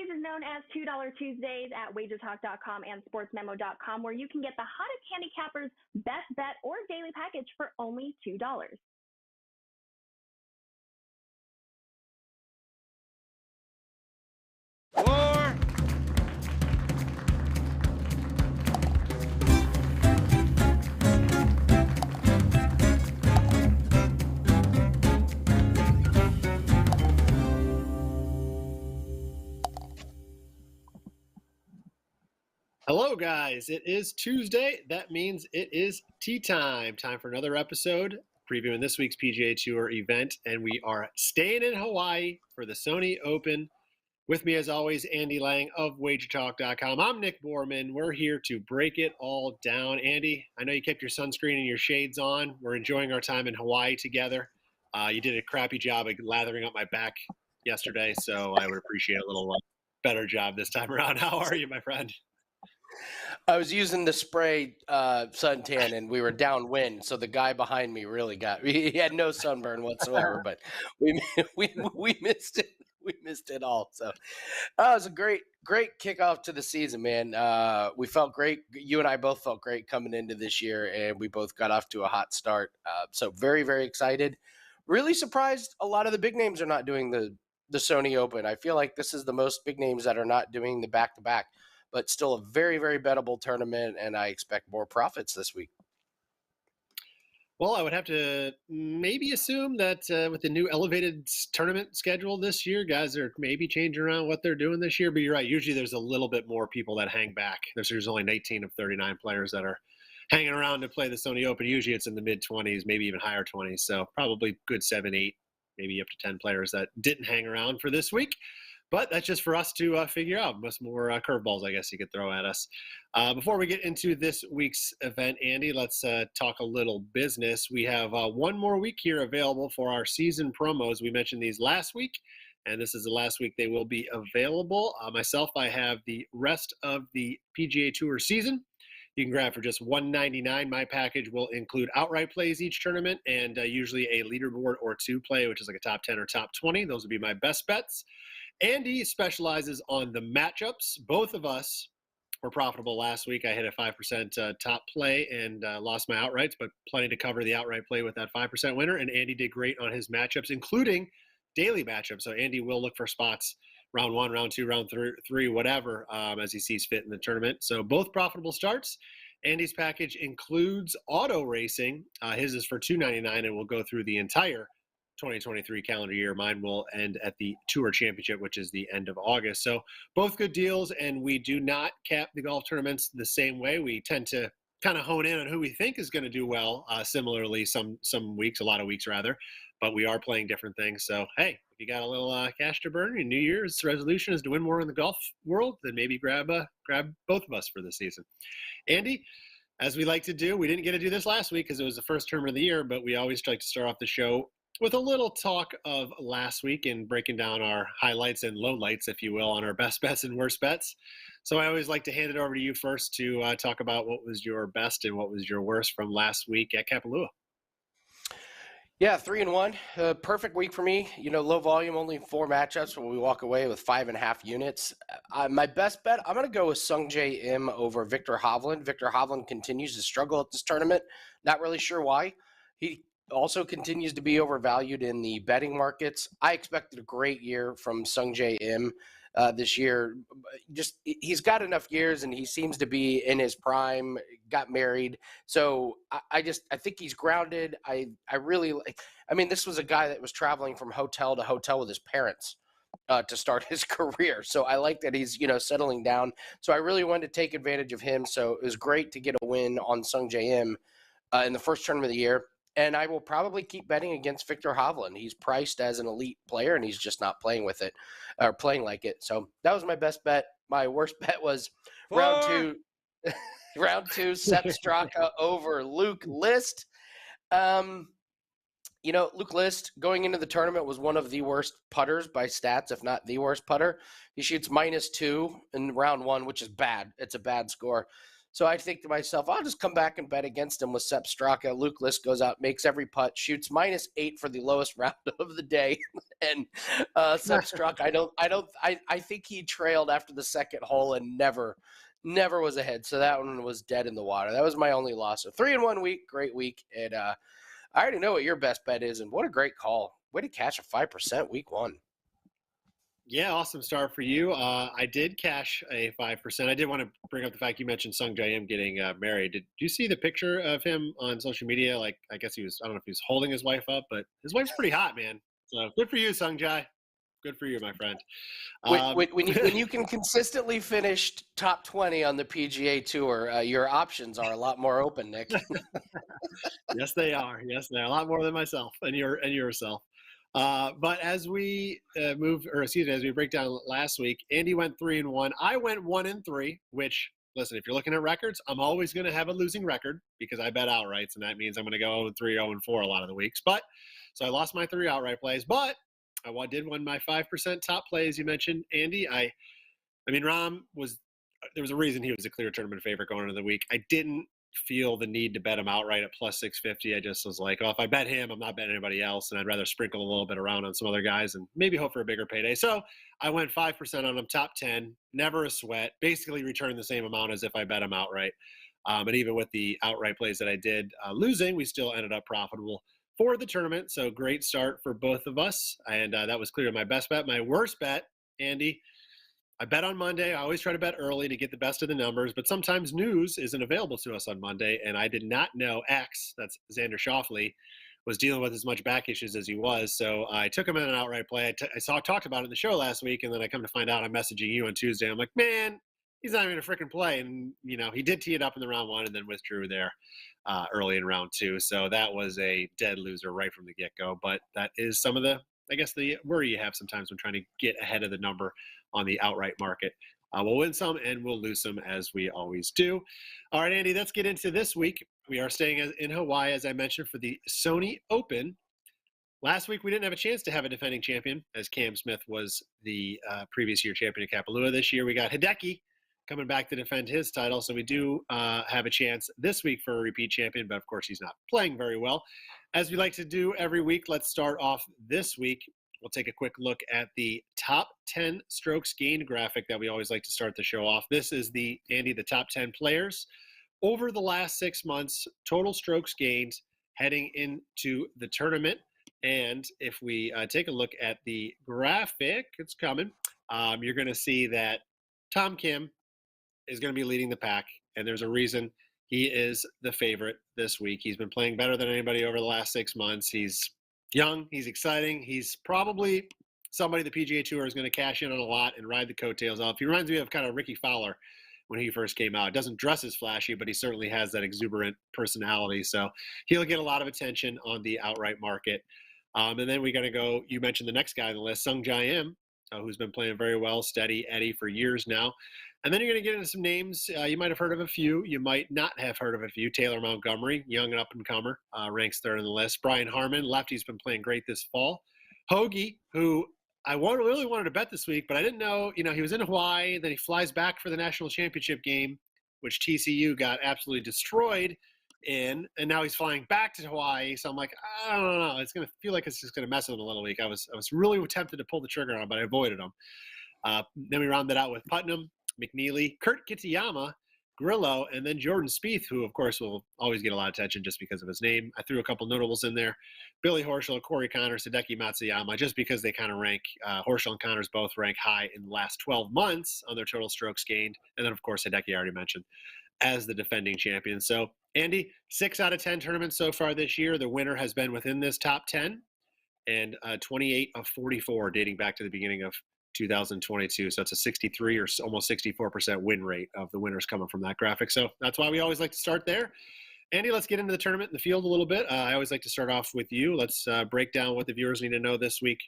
Tuesdays is known as $2 Tuesdays at WagerTalk.com and SportsMemo.com, where you can get the hottest handicappers' best bet or daily package for only $2. Four. Hello, guys. It is Tuesday. That means it is tea time. Time for another episode previewing this week's PGA Tour event. And we are staying in Hawaii for the Sony Open. With me, as always, Andy Lang of WagerTalk.com. I'm Nick Borman. We're here to break it all down. Andy, I know you kept your sunscreen and your shades on. We're enjoying our time in Hawaii together. You did a crappy job of lathering up my back yesterday, so I would appreciate a little better job this time around. How are you, my friend? I was using the spray suntan, and we were downwind, so the guy behind me really he had no sunburn whatsoever, but we missed it. We missed it all. So it was a great kickoff to the season, man. We felt great. You and I both felt great coming into this year, and we both got off to a hot start. So very, very excited. Really surprised a lot of the big names are not doing the Sony Open. I feel like this is the most big names that are not doing the back-to-back. But still a very, very bettable tournament, and I expect more profits this week. Well, I would have to maybe assume that with the new elevated tournament schedule this year, guys are maybe changing around what they're doing this year. But you're right. Usually there's a little bit more people that hang back. There's only 19 of 39 players that are hanging around to play the Sony Open. Usually it's in the mid-20s, maybe even higher 20s. So probably good 7, 8, maybe up to 10 players that didn't hang around for this week. But that's just for us to figure out. Most more curveballs, I guess you could throw at us. Before we get into this week's event, Andy, let's talk a little business. We have one more week here available for our season promos. We mentioned these last week, and this is the last week they will be available. Myself, I have the rest of the PGA Tour season. You can grab for just $199. My package will include outright plays each tournament and usually a leaderboard or two play, which is like a top 10 or top 20. Those would be my best bets. Andy specializes on the matchups. Both of us were profitable last week. I hit a 5% top play and lost my outrights, but plenty to cover the outright play with that 5% winner. And Andy did great on his matchups, including daily matchups. So Andy will look for spots round 1, round 2, round 3, whatever, as he sees fit in the tournament. So both profitable starts. Andy's package includes auto racing. His is for $299 and will go through the entire 2023 calendar year. Mine will end at the Tour Championship, which is the end of August. So both good deals, and we do not cap the golf tournaments the same way. We tend to kind of hone in on who we think is going to do well. Similarly, some weeks, a lot of weeks rather, but we are playing different things. So, hey, if you got a little cash to burn, your New Year's resolution is to win more in the golf world, then maybe grab both of us for the season. Andy, as we like to do, we didn't get to do this last week because it was the first tournament of the year, but we always like to start off the show with a little talk of last week and breaking down our highlights and lowlights, if you will, on our best bets and worst bets. So I always like to hand it over to you first to talk about what was your best and what was your worst from last week at Kapalua. Yeah, 3-1, perfect week for me. Low volume, only 4 matchups when we walk away with 5.5 units. My best bet, I'm going to go with Sungjae Im over Viktor Hovland. Viktor Hovland continues to struggle at this tournament. Not really sure why. He also continues to be overvalued in the betting markets. I expected a great year from Sungjae Im this year. Just he's got enough years, and he seems to be in his prime. Got married, so I think he's grounded. I really like. I mean, this was a guy that was traveling from hotel to hotel with his parents to start his career. So I like that he's settling down. So I really wanted to take advantage of him. So it was great to get a win on Sungjae Im in the first tournament of the year. And I will probably keep betting against Viktor Hovland. He's priced as an elite player, and he's just not playing with it or playing like it. So that was my best bet. My worst bet was round two, Sepp Straka over Luke List. Luke List going into the tournament was one of the worst putters by stats, if not the worst putter. He shoots -2 in round 1, which is bad. It's a bad score. So I think to myself, I'll just come back and bet against him with Sepp Straka. Luke List goes out, makes every putt, shoots -8 for the lowest round of the day. And Sepp Straka, I think he trailed after the second hole and never was ahead. So that one was dead in the water. That was my only loss. So 3-1 week, great week. And I already know what your best bet is. And what a great call. Way to catch a 5% week one. Yeah, awesome start for you. I did cash a 5%. I did want to bring up the fact you mentioned Sung Jae Im getting married. Did you see the picture of him on social media? Like, I guess I don't know if he was holding his wife up, but his wife's pretty hot, man. So good for you, Sung Jae. Good for you, my friend. When you can consistently finish top 20 on the PGA Tour, your options are a lot more open, Nick. Yes, they are. Yes, they are. A lot more than myself and yourself. But as we as we break down last week, Andy went 3-1. I went 1-3, which, listen, if you're looking at records, I'm always going to have a losing record because I bet outrights, and that means I'm going to go 0-3, 0-4 a lot of the weeks. But so I lost my 3 outright plays, but I did win my 5% top plays. You mentioned Andy. I mean, there was a reason he was a clear tournament favorite going into the week. I didn't feel the need to bet him outright at plus 650. I just was like, if I bet him, I'm not betting anybody else, and I'd rather sprinkle a little bit around on some other guys and maybe hope for a bigger payday. So I went 5% on him, top 10, never a sweat, basically returned the same amount as if I bet him outright. And even with the outright plays that I did losing, we still ended up profitable for the tournament. So great start for both of us. And that was clearly my best bet. My worst bet, Andy, I bet on Monday. I always try to bet early to get the best of the numbers, but sometimes news isn't available to us on Monday. And I did not know that's Xander Schauffele, was dealing with as much back issues as he was. So I took him in an outright play. I talked about it in the show last week, and then I come to find out I'm messaging you on Tuesday. I'm like, man, he's not even a freaking play. And, he did tee it up in the round 1 and then withdrew there early in round 2. So that was a dead loser right from the get-go. But that is some of the worry you have sometimes when trying to get ahead of the number on the outright market. We'll win some and we'll lose some, as we always do. All right, Andy, let's get into this week. We are staying in Hawaii, as I mentioned, for the Sony Open. Last week, we didn't have a chance to have a defending champion, as Cam Smith was the previous year champion of Kapalua. This year, we got Hideki coming back to defend his title. So we do have a chance this week for a repeat champion, but of course, he's not playing very well. As we like to do every week, let's start off this week. We'll take a quick look at the top 10 strokes gained graphic that we always like to start the show off. This is the top 10 players over the last 6 months, total strokes gained heading into the tournament. And if we take a look at the graphic, it's coming, you're going to see that Tom Kim is going to be leading the pack, and there's a reason he is the favorite this week. He's been playing better than anybody over the last 6 months. He's young, he's exciting. He's probably somebody the PGA Tour is going to cash in on a lot and ride the coattails off. He reminds me of kind of Ricky Fowler when he first came out. Doesn't dress as flashy, but he certainly has that exuberant personality. So he'll get a lot of attention on the outright market. And then we're going to go, you mentioned the next guy on the list, Sung Jae Im, who's been playing very well, steady Eddie for years now. And then you're going to get into some names. You might have heard of a few. You might not have heard of a few. Taylor Montgomery, young and up-and-comer, ranks third on the list. Brian Harmon, lefty's been playing great this fall. Hoagie, who I really wanted to bet this week, but I didn't know, he was in Hawaii. Then he flies back for the national championship game, which TCU got absolutely destroyed in. And now he's flying back to Hawaii. So I'm like, I don't know. It's going to feel like it's just going to mess with him a little week. I was really tempted to pull the trigger on him, but I avoided him. Then we rounded out with Putnam, McNeely, Kurt Kitayama, Grillo, and then Jordan Spieth, who, of course, will always get a lot of attention just because of his name. I threw a couple notables in there. Billy Horschel, Corey Connors, Hideki Matsuyama, just because they kind of rank, Horschel and Connors both rank high in the last 12 months on their total strokes gained. And then, of course, Hideki I already mentioned as the defending champion. So, Andy, 6 out of 10 tournaments so far this year. The winner has been within this top 10, and 28 of 44 dating back to the beginning of 2022. So it's a 63 or almost 64% win rate of the winners coming from that graphic. So that's why we always like to start there. Andy, let's get into the tournament in the field a little bit. I always like to start off with you. Let's break down what the viewers need to know this week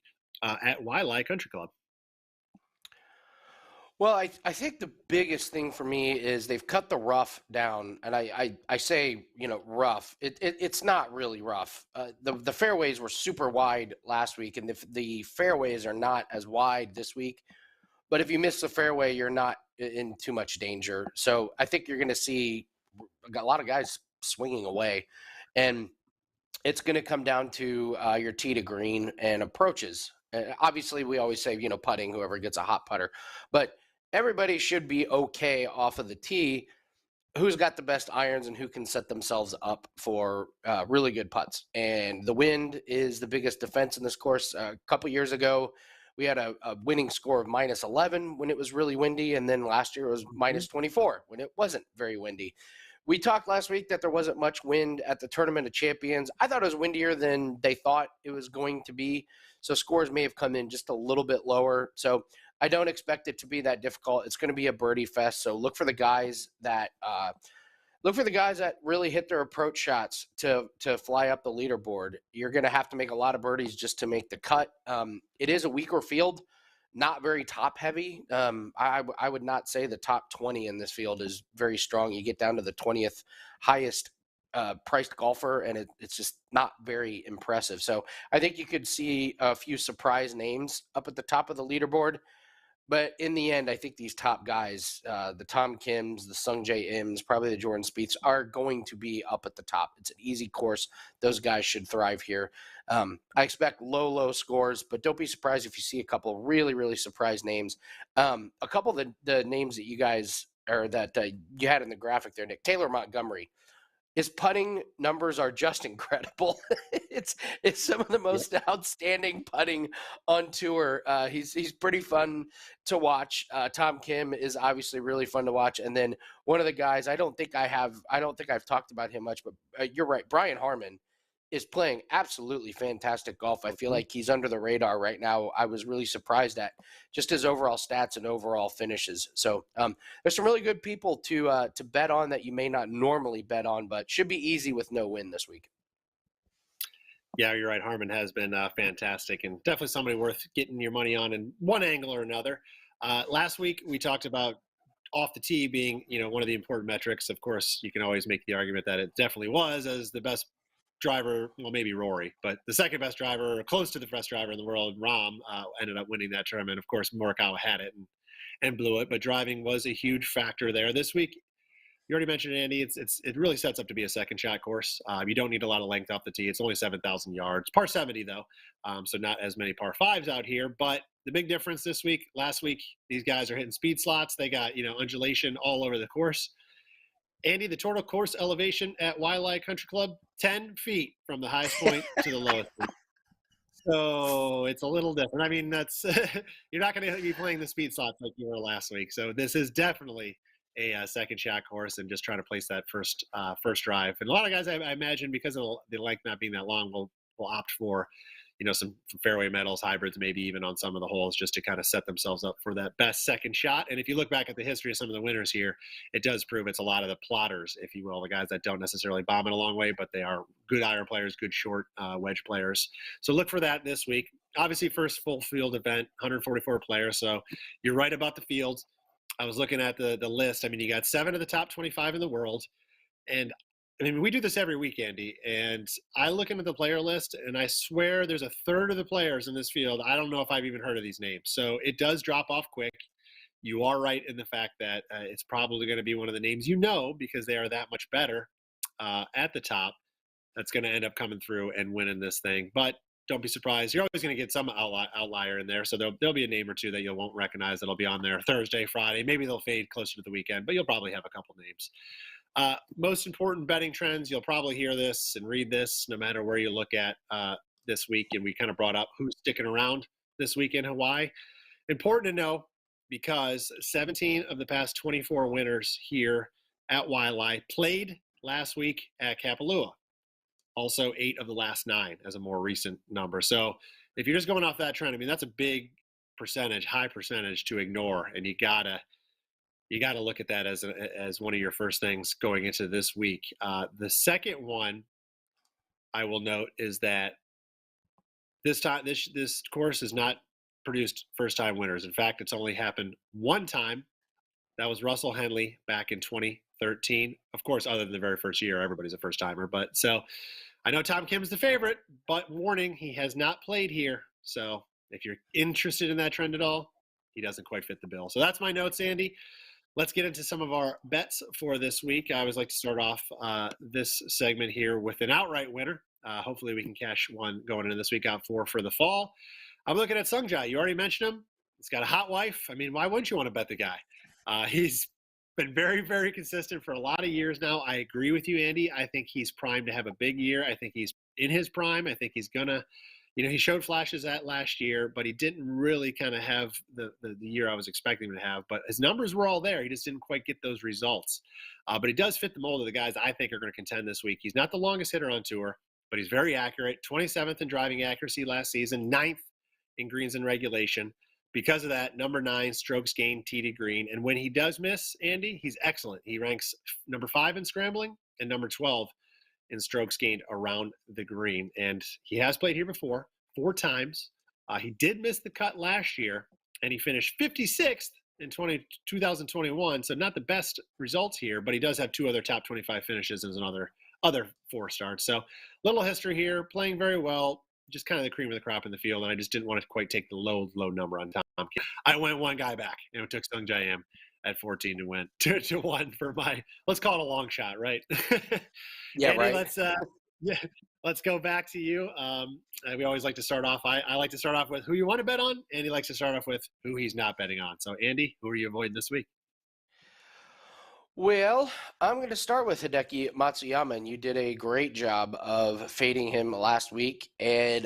at Waialae Country Club. Well, I think the biggest thing for me is they've cut the rough down, and I say, rough. It's not really rough. The fairways were super wide last week, and the fairways are not as wide this week. But if you miss the fairway, you're not in too much danger. So I think you're going to see a lot of guys swinging away, and it's going to come down to your tee to green and approaches. Obviously, we always say, putting, whoever gets a hot putter, but everybody should be okay off of the tee. Who's got the best irons and who can set themselves up for really good putts. And the wind is the biggest defense in this course. A couple years ago, we had a winning score of -11 when it was really windy. And then last year it was -24 when it wasn't very windy. We talked last week that there wasn't much wind at the Tournament of Champions. I thought it was windier than they thought it was going to be. So scores may have come in just a little bit lower. So I don't expect it to be that difficult. It's going to be a birdie fest. So look for the guys that really hit their approach shots to fly up the leaderboard. You're going to have to make a lot of birdies just to make the cut. It is a weaker field, not very top heavy. I would not say the top 20 in this field is very strong. You get down to the 20th highest priced golfer, and it's just not very impressive. So I think you could see a few surprise names up at the top of the leaderboard. But in the end, I think these top guys, the Tom Kims, the Sung Jae Ims, probably the Jordan Spieths, are going to be up at the top. It's an easy course. Those guys should thrive here. I expect low scores, but don't be surprised if you see a couple of really, really surprise names. A couple of the names that you guys or that you had in the graphic there, Nick, Taylor Montgomery. His putting numbers are just incredible. It's some of the most outstanding putting on tour. He's pretty fun to watch. Tom Kim is obviously really fun to watch. And then one of the guys, I don't think I've talked about him much, but you're right. Brian Harmon is playing absolutely fantastic golf. I feel like he's under the radar right now. I was really surprised at just his overall stats and overall finishes. So there's some really good people to bet on that you may not normally bet on, but should be easy with no win this week. Yeah, you're right. Harmon has been fantastic and definitely somebody worth getting your money on in one angle or another. Last week we talked about off the tee being, one of the important metrics. Of course, you can always make the argument that it definitely was as the best driver, well, maybe Rory, but the second best driver, or close to the best driver in the world, Rahm, ended up winning that tournament. Of course, Morikawa had it and blew it, but driving was a huge factor there. This week, you already mentioned it, Andy. It really sets up to be a second shot course. You don't need a lot of length off the tee. It's only 7,000 yards, par 70 though, so not as many par fives out here. But the big difference this week, last week, these guys are hitting speed slots. They got undulation all over the course. Andy, the total course elevation at Waialae Country Club, 10 feet from the highest point to the lowest point. So it's a little different. I mean, that's you're not going to be playing the speed slots like you were last week. So this is definitely a second shot course and just trying to place that first drive. And a lot of guys, I imagine, because of the length not being that long, will opt for some fairway metals, hybrids, maybe even on some of the holes, just to kind of set themselves up for that best second shot. And if you look back at the history of some of the winners here, it does prove it's a lot of the plotters, if you will, the guys that don't necessarily bomb it a long way, but they are good iron players, good short wedge players. So look for that this week. Obviously, first full field event, 144 players. So you're right about the field. I was looking at the list. I mean, you got 7 of the top 25 in the world. And I mean, we do this every week, Andy, and I look into the player list, and I swear there's a third of the players in this field. I don't know if I've even heard of these names. So it does drop off quick. You are right in the fact that it's probably going to be one of the names because they are that much better at the top. That's going to end up coming through and winning this thing. But don't be surprised. You're always going to get some outlier in there. So there'll be a name or two that you won't recognize that'll be on there Thursday, Friday. Maybe they'll fade closer to the weekend, but you'll probably have a couple names. Most important betting trends, you'll probably hear this and read this no matter where you look at this week. And we kind of brought up who's sticking around this week in Hawaii. Important to know because 17 of the past 24 winners here at Waialae played last week at Kapalua. Also 8 of the last 9 as a more recent number. So if you're just going off that trend, I mean, that's a big percentage, high percentage to ignore. And you gotta look at that as one of your first things going into this week. The second one I will note is that this course has not produced first-time winners. In fact, it's only happened one time. That was Russell Henley back in 2013. Of course, other than the very first year, everybody's a first-timer. But so I know Tom Kim's the favorite, but warning, he has not played here. So if you're interested in that trend at all, he doesn't quite fit the bill. So that's my notes, Andy. Let's get into some of our bets for this week. I always like to start off this segment here with an outright winner. Hopefully we can cash one going into this week out for the fall. I'm looking at Sungjae. You already mentioned him. He's got a hot wife. I mean, why wouldn't you want to bet the guy? He's been very, very consistent for a lot of years now. I agree with you, Andy. I think he's primed to have a big year. I think he's in his prime. I think he's going to, he showed flashes at last year, but he didn't really kind of have the year I was expecting him to have. But his numbers were all there. He just didn't quite get those results. But he does fit the mold of the guys I think are going to contend this week. He's not the longest hitter on tour, but he's very accurate. 27th in driving accuracy last season, 9th in greens in regulation. Because of that, number 9 strokes gained tee to green. And when he does miss, Andy, he's excellent. He ranks number 5 in scrambling and number 12 in strokes gained around the green. And he has played here before, 4 times. He did miss the cut last year, and he finished 56th in 2021. So not the best results here, but he does have 2 other top 25 finishes and other 4 starts. So little history here, playing very well, just kind of the cream of the crop in the field. And I just didn't want to quite take the low number on Tom. I went one guy back, took Sungjae Im at 14 to win 2-1 for my, let's call it a long shot, right? Yeah, Andy, right. let's go back to you. We always like to start off. I like to start off with who you want to bet on. Andy likes to start off with who he's not betting on. So Andy, who are you avoiding this week? Well, I'm going to start with Hideki Matsuyama, and you did a great job of fading him last week. And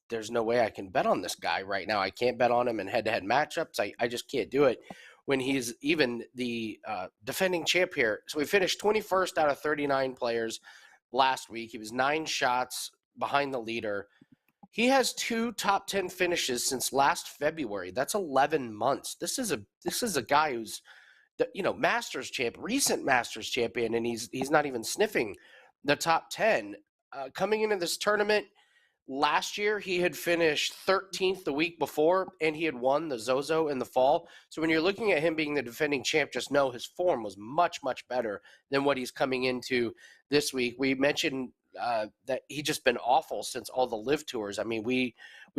there's no way I can bet on this guy right now. I can't bet on him in head-to-head matchups. I just can't do it when he's even the defending champ here. So we finished 21st out of 39 players last week. He was 9 shots behind the leader. He has 2 top 10 finishes since last February. That's 11 months. This is a guy who's Masters champ, recent Masters champion, and he's not even sniffing the top 10. Coming into this tournament last year, he had finished 13th the week before, and he had won the Zozo in the fall. So when you're looking at him being the defending champ, just know his form was much, much better than what he's coming into this week. We mentioned that he just been awful since all the live tours. I mean, we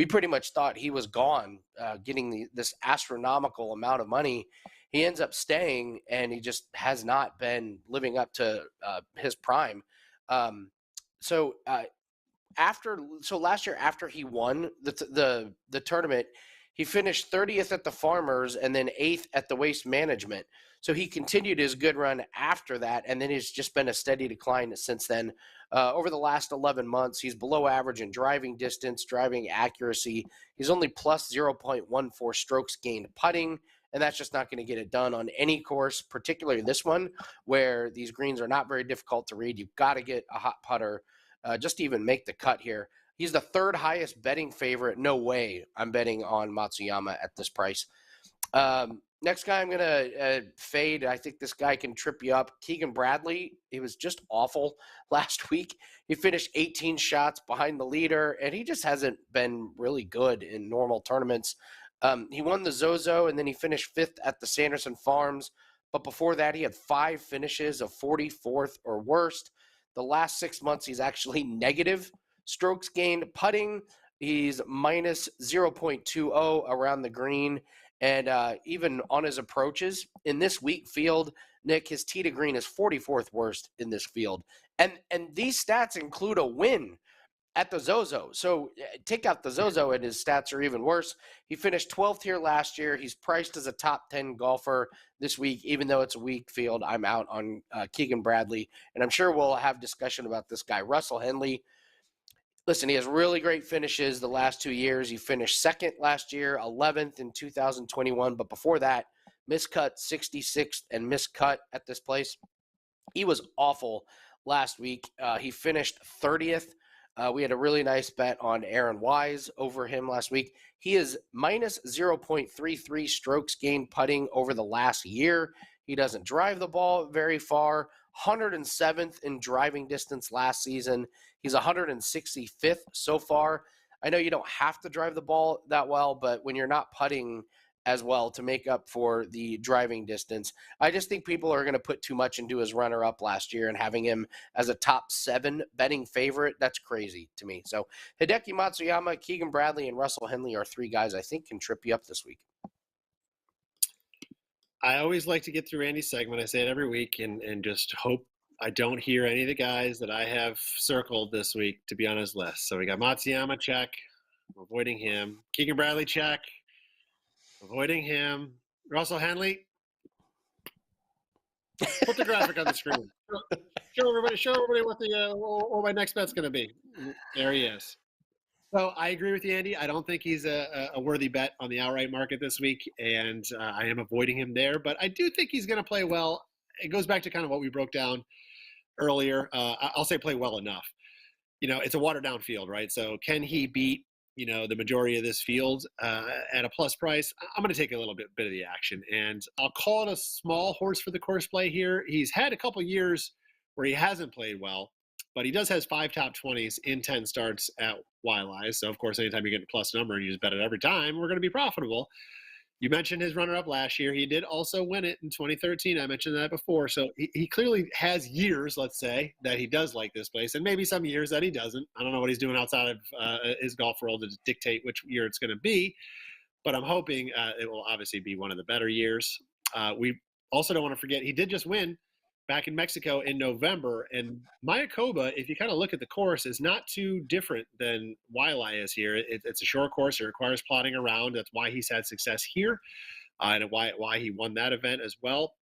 pretty much thought he was gone, getting this astronomical amount of money. He ends up staying, and he just has not been living up to his prime. So last year, after he won the tournament, he finished 30th at the Farmers and then 8th at the Waste Management. So he continued his good run after that, and then it's just been a steady decline since then. Over the last 11 months, he's below average in driving distance, driving accuracy. He's only plus 0.14 strokes gained putting, and that's just not going to get it done on any course, particularly this one, where these greens are not very difficult to read. You've got to get a hot putter just to even make the cut here. He's the 3rd highest betting favorite. No way I'm betting on Matsuyama at this price. Next guy I'm going to fade. I think this guy can trip you up. Keegan Bradley, he was just awful last week. He finished 18 shots behind the leader, and he just hasn't been really good in normal tournaments. He won the Zozo, and then he finished 5th at the Sanderson Farms. But before that, he had 5 finishes of 44th or worst. The last 6 months, he's actually negative strokes gained putting. He's minus 0.20 around the green. And even on his approaches in this weak field, Nick, his tee to green is 44th worst in this field. And these stats include a win at the Zozo. So take out the Zozo and his stats are even worse. He finished 12th here last year. He's priced as a top 10 golfer this week, even though it's a weak field. I'm out on Keegan Bradley, and I'm sure we'll have discussion about this guy. Russell Henley, listen, he has really great finishes the last 2 years. He finished 2nd last year, 11th in 2021, but before that, miscut 66th and miscut at this place. He was awful last week. He finished 30th. We had a really nice bet on Aaron Wise over him last week. He is minus 0.33 strokes gained putting over the last year. He doesn't drive the ball very far. 107th in driving distance last season. He's 165th so far. I know you don't have to drive the ball that well, but when you're not putting as well to make up for the driving distance, I just think people are going to put too much into his runner-up last year, and having him as a top 7 betting favorite, that's crazy to me. So Hideki Matsuyama, Keegan Bradley, and Russell Henley are 3 guys I think can trip you up this week. I always like to get through Andy's segment. I say it every week and just hope I don't hear any of the guys that I have circled this week to be on his list. So we got Matsuyama, check. Avoiding him. Keegan Bradley, check. Avoiding him. Russell Henley. Put the graphic on the screen. Show everybody what my next bet's going to be. There he is. So I agree with you, Andy. I don't think he's a worthy bet on the outright market this week, and I am avoiding him there. But I do think he's going to play well. It goes back to kind of what we broke down earlier. I'll say play well enough. It's a watered down field, right? So can he beat, the majority of this field at a plus price? I'm going to take a little bit of the action, and I'll call it a small horse for the course play here. He's had a couple years where he hasn't played well, but he does has 5 top 20s in 10 starts at Waialae. So, of course, anytime you get a plus number and you just bet it every time, we're going to be profitable. You mentioned his runner-up last year. He did also win it in 2013. I mentioned that before. So he clearly has years, let's say, that he does like this place, and maybe some years that he doesn't. I don't know what he's doing outside of his golf world to dictate which year it's going to be, but I'm hoping it will obviously be one of the better years. We also don't want to forget he did just win back in Mexico in November, and Mayakoba, if you kind of look at the course, is not too different than Waialae is here. It's a short course. It requires plotting around. That's why he's had success here, and why he won that event as well.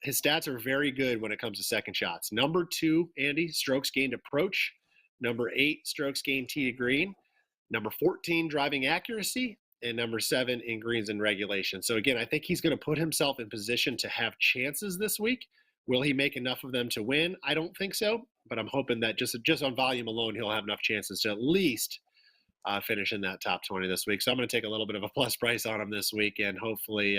His stats are very good when it comes to second shots. Number 2, Andy, strokes gained approach. Number 8, strokes gained tee to green. Number 14, driving accuracy. And number 7 in greens and regulation. So again, I think he's going to put himself in position to have chances this week. Will he make enough of them to win? I don't think so, but I'm hoping that just on volume alone, he'll have enough chances to at least finish in that top 20 this week. So I'm going to take a little bit of a plus price on him this week, and hopefully,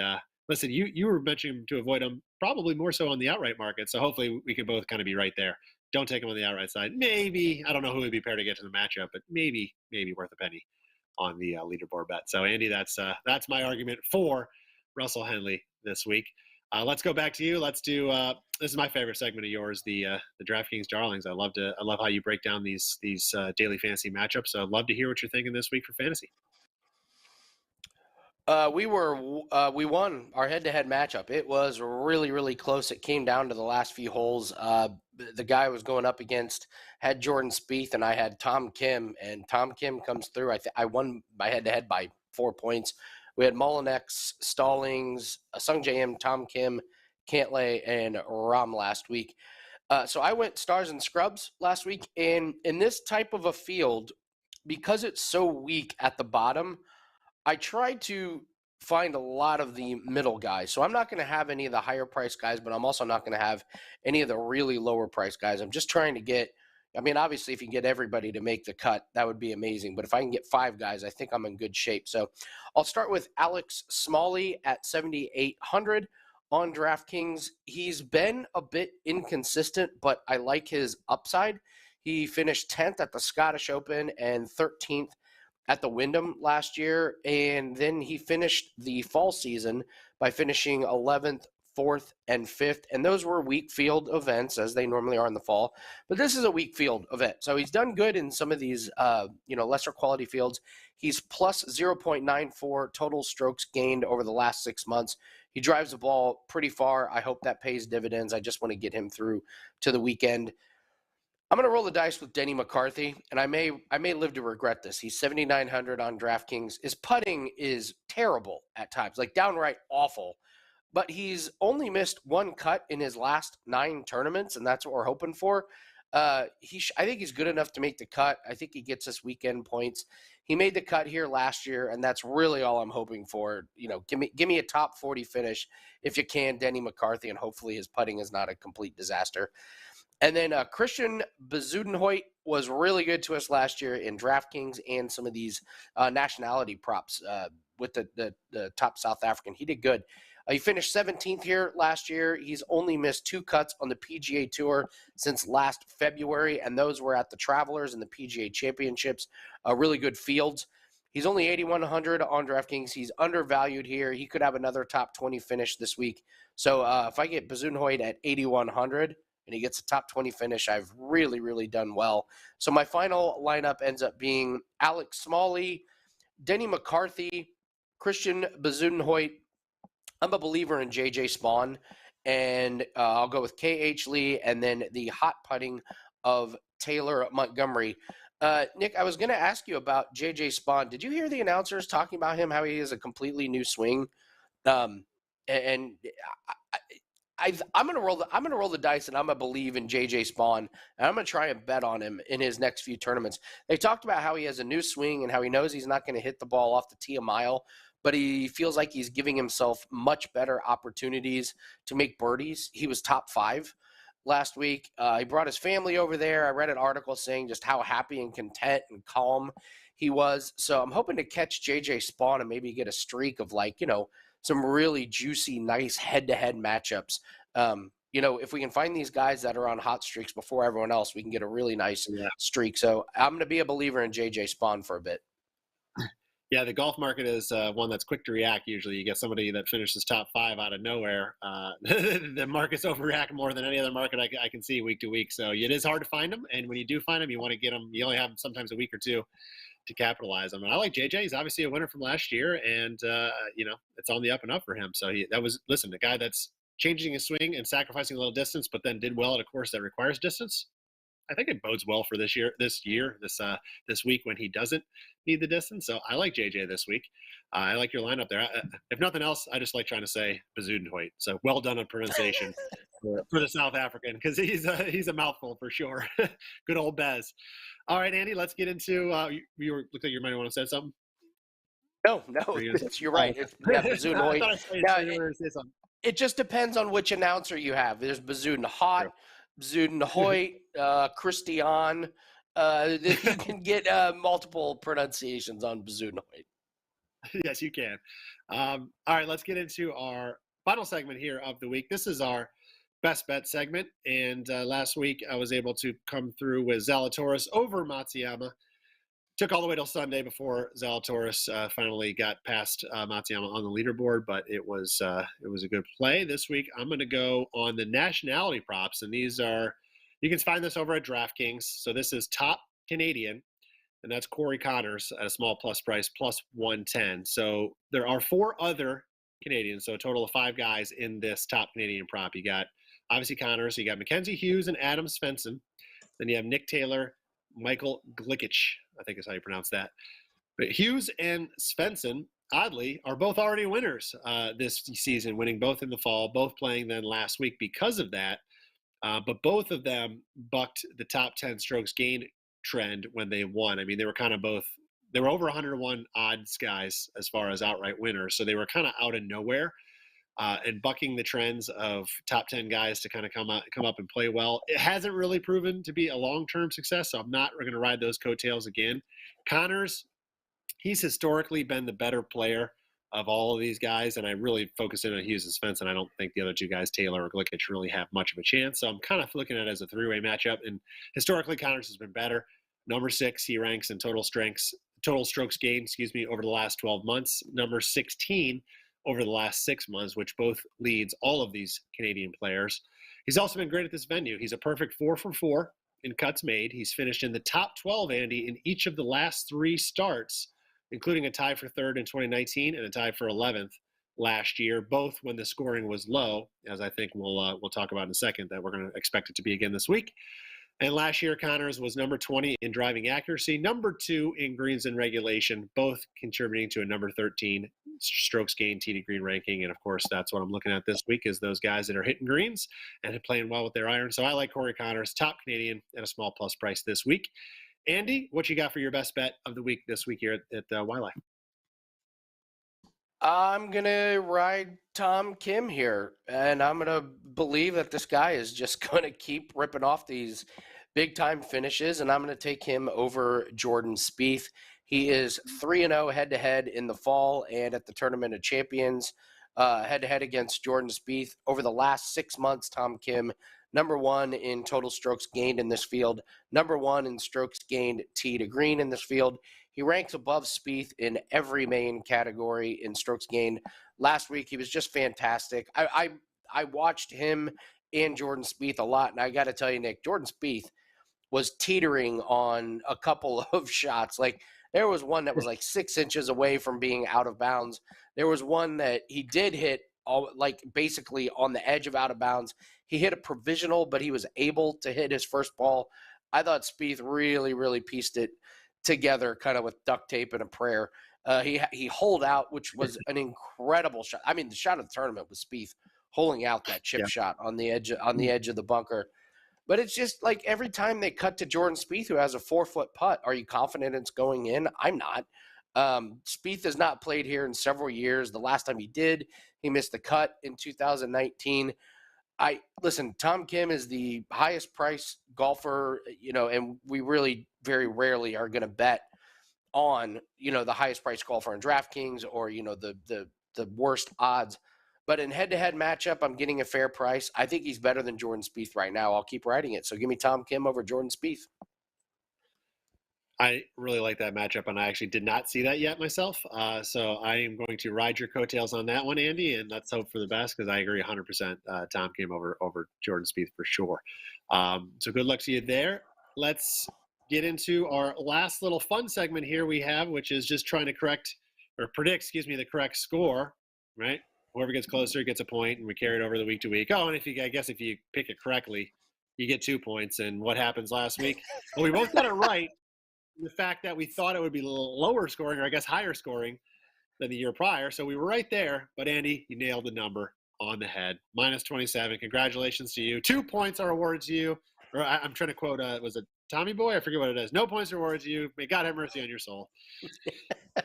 listen, you were mentioning to avoid him probably more so on the outright market, so hopefully we can both kind of be right there. Don't take him on the outright side. Maybe, I don't know who would be paired to get to the matchup, but maybe worth a penny on the leaderboard bet. So Andy, that's my argument for Russell Henley this week. Let's go back to you. Let's do this is my favorite segment of yours, the DraftKings Darlings. I love how you break down these daily fantasy matchups. So I'd love to hear what you're thinking this week for fantasy. We won our head-to-head matchup. It was really, really close. It came down to the last few holes. The guy I was going up against had Jordan Spieth, and I had Tom Kim, and Tom Kim comes through. I won my head-to-head by 4 points. We had Molinex, Stallings, Sung J M, Tom Kim, Cantlay, and Ram last week. So I went stars and scrubs last week, and in this type of a field, because it's so weak at the bottom, I tried to find a lot of the middle guys. So I'm not going to have any of the higher price guys, but I'm also not going to have any of the really lower price guys. I'm just trying to get, obviously if you can get everybody to make the cut, that would be amazing. But if I can get 5 guys, I think I'm in good shape. So I'll start with Alex Smalley at 7,800 on DraftKings. He's been a bit inconsistent, but I like his upside. He finished 10th at the Scottish Open and 13th at the Wyndham last year, and then he finished the fall season by finishing 11th, 4th, and 5th, and those were weak field events, as they normally are in the fall, but this is a weak field event, so he's done good in some of these, lesser quality fields. He's plus 0.94 total strokes gained over the last 6 months. He drives the ball pretty far. I hope that pays dividends. I just want to get him through to the weekend. I'm going to roll the dice with Denny McCarthy, and I may live to regret this. He's 7,900 on DraftKings. His putting is terrible at times, like downright awful. But he's only missed 1 cut in his last 9 tournaments, and that's what we're hoping for. I think he's good enough to make the cut. I think he gets us weekend points. He made the cut here last year, and that's really all I'm hoping for. Give me a top 40 finish if you can, Denny McCarthy, and hopefully his putting is not a complete disaster. And then Christian Bezuidenhout was really good to us last year in DraftKings and some of these nationality props with the top South African. He did good. He finished 17th here last year. He's only missed 2 cuts on the PGA Tour since last February, and those were at the Travelers and the PGA Championships. Really good fields. He's only 8,100 on DraftKings. He's undervalued here. He could have another top 20 finish this week. So if I get Bezuidenhout at 8,100, and he gets a top 20 finish, I've really, really done well. So my final lineup ends up being Alex Smalley, Denny McCarthy, Christian Bezuidenhout, I'm a believer in J.J. Spawn, and I'll go with K.H. Lee and then the hot putting of Taylor Montgomery. Nick, I was going to ask you about J.J. Spawn. Did you hear the announcers talking about him, how he has a completely new swing? And I'm gonna roll the dice, and I'm gonna believe in JJ Spawn, and I'm gonna try and bet on him in his next few tournaments. They talked about how he has a new swing and how he knows he's not going to hit the ball off the tee a mile, but he feels like he's giving himself much better opportunities to make birdies. He was top 5 last week. He brought his family over there. I read an article saying just how happy and content and calm he was. So I'm hoping to catch JJ Spawn and maybe get a streak of some really juicy, nice head-to-head matchups. If we can find these guys that are on hot streaks before everyone else, we can get a really nice streak. So I'm going to be a believer in JJ Spawn for a bit. Yeah, the golf market is one that's quick to react. Usually you get somebody that finishes top 5 out of nowhere. The markets overreact more than any other market I can see week to week. So it is hard to find them. And when you do find them, you want to get them. You only have them sometimes a week or two to capitalize on. I like JJ. He's obviously a winner from last year, and it's on the up and up for him. So the guy that's changing his swing and sacrificing a little distance, but then did well at a course that requires distance. I think it bodes well for this week when he doesn't need the distance. So I like JJ this week. I like your lineup there. If nothing else, I just like trying to say Bezuidenhout. So well done on pronunciation for the South African, because he's a mouthful for sure. Good old Bez. All right, Andy, let's get into looked like you might want to say something. No, you're right. Bezuidenhout. It just depends on which announcer you have. There's Bezuidenhout, Bezuidenhout, Christian. You can get multiple pronunciations on Bezuidenhout. Yes, you can. All right, let's get into our final segment here of the week. This is our best bet segment, and last week I was able to come through with Zalatoris over Matsuyama. Took all the way till Sunday before Zalatoris finally got past Matsuyama on the leaderboard, but it was a good play. This week I'm going to go on the nationality props, and these are, you can find this over at DraftKings. So this is top Canadian, and that's Corey Connors at a small plus price, plus 110. So there are 4 other Canadians, so a total of 5 guys in this top Canadian prop. You got obviously Connors, you got Mackenzie Hughes and Adam Svensson. Then you have Nick Taylor, Michael Glikic, I think is how you pronounce that. But Hughes and Svensson, oddly, are both already winners this season, winning both in the fall, both playing then last week because of that. But both of them bucked the top 10 strokes gain trend when they won. I mean, they were kind of both, they were over 101 odds guys as far as outright winners. So they were kind of out of nowhere. And bucking the trends of top 10 guys to kind of come up and play well. It hasn't really proven to be a long-term success, so I'm not going to ride those coattails again. Connors, he's historically been the better player of all of these guys, and I really focus in on Hughes and Svensson. I don't think the other 2 guys, Taylor or Glikic, really have much of a chance. So I'm kind of looking at it as a 3-way matchup, and historically Connors has been better. Number 6, he ranks in total strokes gained, over the last 12 months. Number 16 over the last 6 months, which both leads all of these Canadian players. He's also been great at this venue. He's a perfect 4 for 4 in cuts made. He's finished in the top 12, Andy, in each of the last 3 starts, including a tie for 3rd in 2019 and a tie for 11th last year, both when the scoring was low, as I think we'll talk about in a second, that we're going to expect it to be again this week. And last year, Connors was number 20 in driving accuracy, number 2 in greens and regulation, both contributing to a number 13 strokes gained tee to green ranking. And of course, that's what I'm looking at this week, is those guys that are hitting greens and playing well with their iron. So I like Corey Connors, top Canadian at a small plus price this week. Andy, what you got for your best bet of the week this week here at Waialae? I'm going to ride Tom Kim here, and I'm going to believe that this guy is just going to keep ripping off these big-time finishes, and I'm going to take him over Jordan Spieth. He is 3-0 head-to-head in the fall and at the Tournament of Champions, head-to-head against Jordan Spieth. Over the last 6 months, Tom Kim, number 1 in total strokes gained in this field, number 1 in strokes gained tee to green in this field. He ranks above Spieth in every main category in strokes gained. Last week, he was just fantastic. I watched him and Jordan Spieth a lot, and I got to tell you, Nick, Jordan Spieth was teetering on a couple of shots. Like, there was one that was like 6 inches away from being out of bounds. There was one that he did hit like basically on the edge of out of bounds. He hit a provisional, but he was able to hit his first ball. I thought Spieth really, really pieced it together kind of with duct tape and a prayer. He holed out, which was an incredible shot. I mean, the shot of the tournament was Spieth holding out that chip shot on the edge of the bunker. But it's just like every time they cut to Jordan Spieth, who has a 4-foot putt, are you confident it's going in? I'm not. Spieth has not played here in several years. The last time he did, he missed the cut in 2019. Listen, Tom Kim is the highest price golfer, and we really very rarely are going to bet on, the highest price golfer on DraftKings or, the worst odds. But in head-to-head matchup, I'm getting a fair price. I think he's better than Jordan Spieth right now. I'll keep riding it. So give me Tom Kim over Jordan Spieth. I really like that matchup, and I actually did not see that yet myself. So I am going to ride your coattails on that one, Andy, and let's hope for the best because I agree 100%. Tom Kim over Jordan Spieth for sure. So good luck to you there. Let's get into our last little fun segment here we have, which is just trying to predict the correct score, right? Whoever gets closer gets a point, and we carry it over the week to week. Oh, and if you pick it correctly, you get 2 points. And what happens last week? Well, we both got it right. The fact that we thought it would be lower scoring, or I guess higher scoring than the year prior. So we were right there. But Andy, you nailed the number on the head. -27. Congratulations to you. 2 points are awarded to you. Or I'm trying to quote, was it Tommy Boy? I forget what it is. No points are awarded to you. May God have mercy on your soul.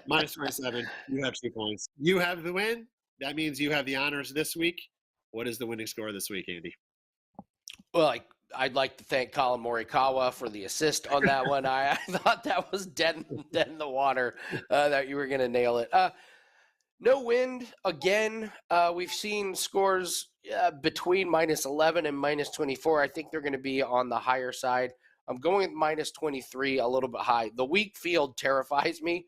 -27. You have 2 points. You have the win. That means you have the honors this week. What is the winning score this week, Andy? Well, I'd like to thank Colin Morikawa for the assist on that one. I thought that was dead in the water, that you were going to nail it. No wind again. We've seen scores between -11 and -24. I think they're going to be on the higher side. I'm going with -23, a little bit high. The weak field terrifies me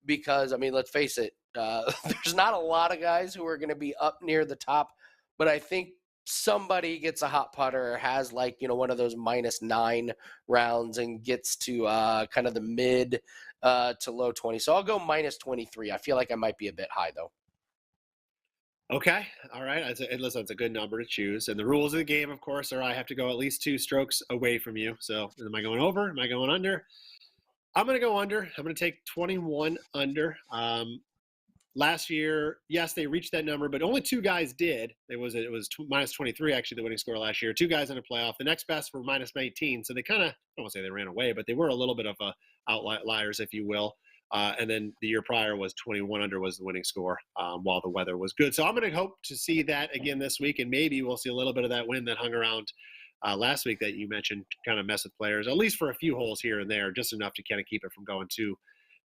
because, I mean, let's face it, there's not a lot of guys who are going to be up near the top, but I think somebody gets a hot putter, has one of those -9 rounds and gets to kind of the mid to low 20. So I'll go -23. I feel like I might be a bit high though. Okay. All right. Listen, it's a good number to choose. And the rules of the game, of course, are I have to go at least 2 strokes away from you. So am I going over? Am I going under? I'm going to go under. I'm going to take 21 under. Last year, yes, they reached that number, but only 2 guys did. It was -23, actually, the winning score last year. 2 guys in a playoff. The next best were -19. So they kind of, I don't want to say they ran away, but they were a little bit of outliers, if you will. And then the year prior was 21 under was the winning score while the weather was good. So I'm going to hope to see that again this week, and maybe we'll see a little bit of that wind that hung around last week that you mentioned, kind of mess with players, at least for a few holes here and there, just enough to kind of keep it from going too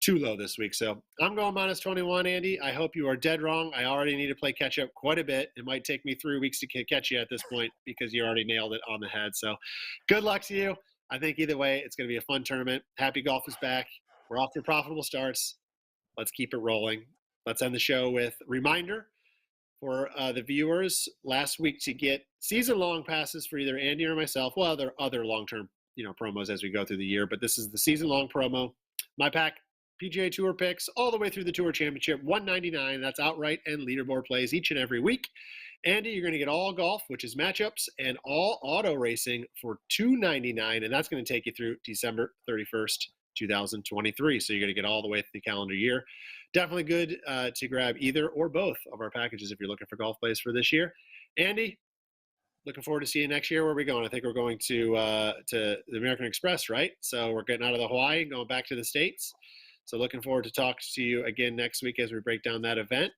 low this week. So I'm going -21, Andy. I hope you are dead wrong. I already need to play catch up quite a bit. It might take me 3 weeks to catch you at this point because you already nailed it on the head. So good luck to you. I think either way, it's going to be a fun tournament. Happy golf is back. We're off to profitable starts. Let's keep it rolling. Let's end the show with reminder for the viewers last week to get season-long passes for either Andy or myself. Well, there are other long-term promos as we go through the year, but this is the season-long promo. My pack PGA Tour picks all the way through the Tour Championship, $199. That's outright and leaderboard plays each and every week. Andy, you're going to get all golf, which is matchups, and all auto racing for $299, and that's going to take you through December 31st, 2023. So you're going to get all the way through the calendar year. Definitely good to grab either or both of our packages if you're looking for golf plays for this year. Andy, looking forward to seeing you next year. Where are we going? I think we're going to the American Express, right? So we're getting out of the Hawaii, going back to the States. So looking forward to talking to you again next week as we break down that event.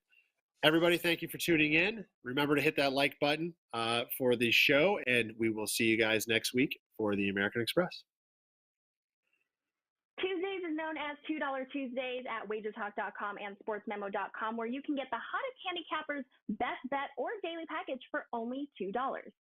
Everybody, thank you for tuning in. Remember to hit that like button for the show, and we will see you guys next week for the American Express. Tuesdays is known as $2 Tuesdays at WagerTalk.com and SportsMemo.com, where you can get the hottest handicappers' best bet or daily package for only $2.